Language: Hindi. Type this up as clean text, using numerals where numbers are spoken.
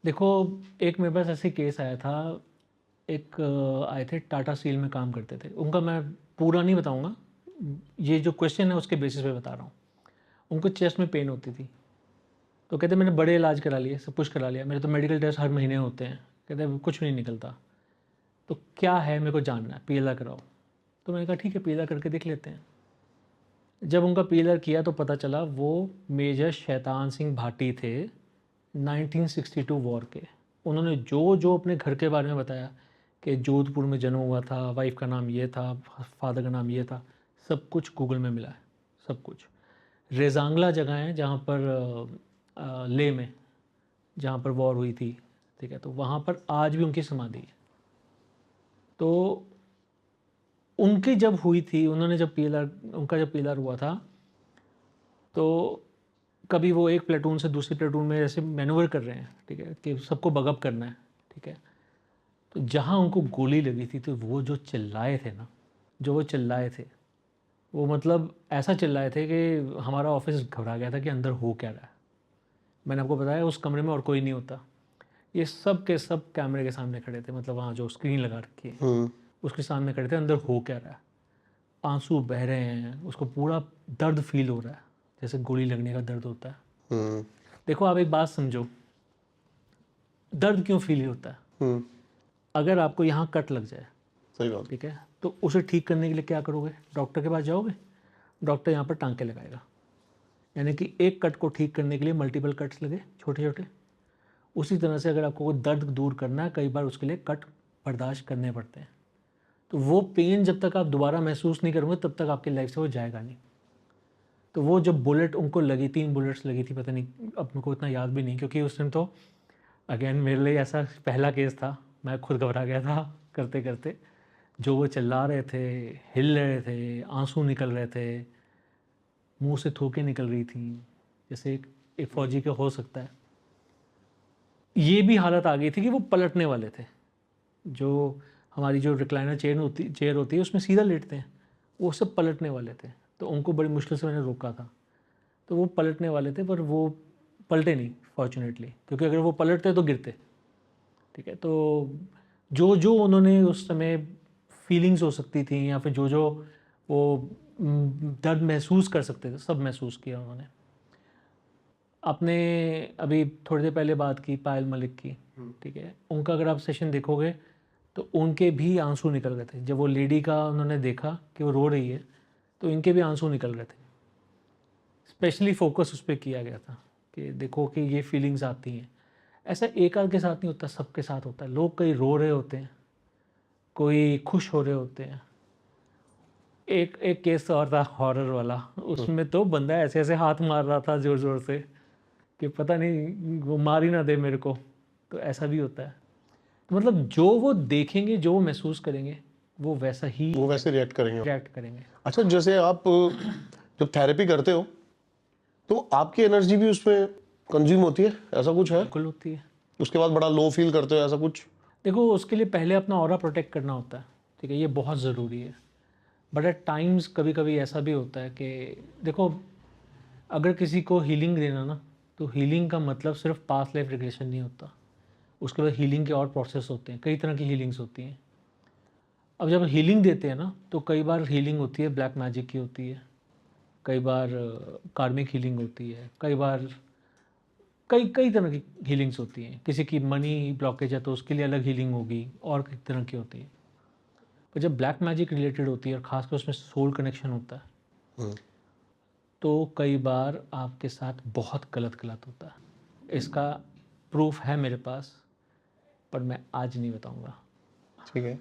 देखो, एक मेरे पास ऐसे केस आया था। एक आए थे, टाटा स्टील में काम करते थे। उनका मैं पूरा नहीं बताऊंगा, ये जो क्वेश्चन है उसके बेसिस पे बता रहा हूँ। उनको चेस्ट में पेन होती थी, तो कहते मैंने बड़े इलाज करा लिए, सब कुछ करा लिया, मेरे तो मेडिकल टेस्ट हर महीने होते हैं। कहते कुछ भी नहीं निकलता, तो क्या है मेरे को जानना है, पीएलआर कराओ। तो मैंने कहा ठीक है, पीएलआर करके देख लेते हैं। जब उनका पीएलआर किया तो पता चला वो मेजर शैतान सिंह भाटी थे, 1962 वॉर के। उन्होंने जो जो अपने घर के बारे में बताया कि जोधपुर में जन्म हुआ था, वाइफ का नाम ये था, फादर का नाम ये था, सब कुछ गूगल में मिला है, सब कुछ। रेजांगला जगह है जहाँ पर लेह में, जहाँ पर वॉर हुई थी, ठीक है, तो वहाँ पर आज भी उनकी समाधि है। तो उनकी जब हुई थी, उन्होंने जब पीएलआर, उनका जब पीएलआर हुआ था, तो कभी वो एक प्लेटून से दूसरी प्लेटून में ऐसे मैनूवर कर रहे हैं, ठीक है, कि सबको बगअप करना है, ठीक है। तो जहाँ उनको गोली लगी थी, तो वो जो चिल्लाए थे ना, जो वो चिल्लाए थे, वो मतलब ऐसा चिल्लाए थे कि हमारा ऑफिस घबरा गया था कि अंदर हो क्या रहा है। मैंने आपको बताया उस कमरे में और कोई नहीं होता, ये सब के सब कैमरे के सामने खड़े थे, मतलब वहाँ जो स्क्रीन लगा रखी है उसके सामने खड़े थे, अंदर हो क्या रहा है। आंसू बह रहे हैं, उसको पूरा दर्द फील हो रहा है, जैसे गोली लगने का दर्द होता है। देखो आप एक बात समझो, दर्द क्यों फील होता है? अगर आपको यहाँ कट लग जाए, सही बात, ठीक है, तो उसे ठीक करने के लिए क्या करोगे? डॉक्टर के पास जाओगे, डॉक्टर यहाँ पर टांके लगाएगा, यानी कि एक कट को ठीक करने के लिए मल्टीपल कट्स लगे, छोटे छोटे। उसी तरह से अगर आपको कोई दर्द दूर करना है, कई बार उसके लिए कट बर्दाश्त करने पड़ते हैं। तो वो पेन जब तक आप दोबारा महसूस नहीं करोगे, तब तक आपकी लाइफ से वो जाएगा नहीं। तो वो जब बुलेट उनको लगी, 3 बुलेट्स लगी थी, पता नहीं, अब मेरे को इतना याद भी नहीं, क्योंकि उस दिन तो अगेन मेरे लिए ऐसा पहला केस था, मैं खुद घबरा गया था करते करते। जो वो चिल्ला रहे थे, हिल रहे थे, आंसू निकल रहे थे, मुंह से थूकें निकल रही थी, जैसे एक फौजी का हो सकता है। ये भी हालत आ गई थी कि वो पलटने वाले थे। जो हमारी जो रिक्लाइनर चेयर होती है उसमें सीधा लेटते हैं, वो सब पलटने वाले थे। तो उनको बड़ी मुश्किल से मैंने रोका था। तो वो पलटने वाले थे, पर वो पलटे नहीं फॉर्चुनेटली, क्योंकि अगर वो पलटते तो गिरते, ठीक है। तो जो जो उन्होंने उस समय फीलिंग्स हो सकती थी, या फिर जो जो वो दर्द महसूस कर सकते थे, सब महसूस किया उन्होंने। आपने अभी थोड़ी देर पहले बात की पायल मलिक की, ठीक है, उनका अगर आप सेशन देखोगे तो उनके भी आंसू निकल रहे थे। जब वो लेडी का उन्होंने देखा कि वो रो रही है, तो इनके भी आंसू निकल रहे थे। स्पेशली फोकस उस पर किया गया था कि देखो कि ये फीलिंग्स आती हैं। ऐसा एक आध के साथ नहीं होता, सबके साथ होता है। लोग कई रो रहे होते हैं, कोई खुश हो रहे होते हैं। एक एक केस और था हॉरर वाला, उसमें तो बंदा ऐसे ऐसे हाथ मार रहा था ज़ोर ज़ोर से कि पता नहीं वो मार ही ना दे मेरे को। तो ऐसा भी होता है। तो मतलब जो वो देखेंगे, जो वो महसूस करेंगे, वो वैसा ही वो वैसे रिएक्ट करेंगे। रिएक्ट करेंगे। अच्छा, जैसे आप जब थेरेपी करते हो तो आपकी एनर्जी भी उसमें कंज्यूम होती है, ऐसा कुछ है? बिल्कुल होती है। उसके बाद बड़ा लो फील करते हो, ऐसा कुछ? देखो, उसके लिए पहले अपना ऑरा प्रोटेक्ट करना होता है, ठीक है, ये बहुत ज़रूरी है। बट एट टाइम्स कभी कभी ऐसा भी होता है कि देखो, अगर किसी को हीलिंग देना ना, तो हीलिंग का मतलब सिर्फ पास्ट लाइफ रिग्रेशन नहीं होता। उसके बाद हीलिंग के और प्रोसेस होते हैं, कई तरह की हीलिंग्स होती हैं। अब जब हीलिंग देते हैं ना, तो कई बार हीलिंग होती है ब्लैक मैजिक की होती है, कई बार कार्मिक हीलिंग होती है, कई बार कई कई तरह की हीलिंग्स होती हैं। किसी की मनी ब्लॉकेज है तो उसके लिए अलग हीलिंग होगी, और कई तरह की होती है। पर जब ब्लैक मैजिक रिलेटेड होती है, और ख़ासकर उसमें सोल कनेक्शन होता है, तो कई बार आपके साथ बहुत गलत गलत होता है। इसका प्रूफ है मेरे पास, पर मैं आज नहीं बताऊंगा। ठीक है।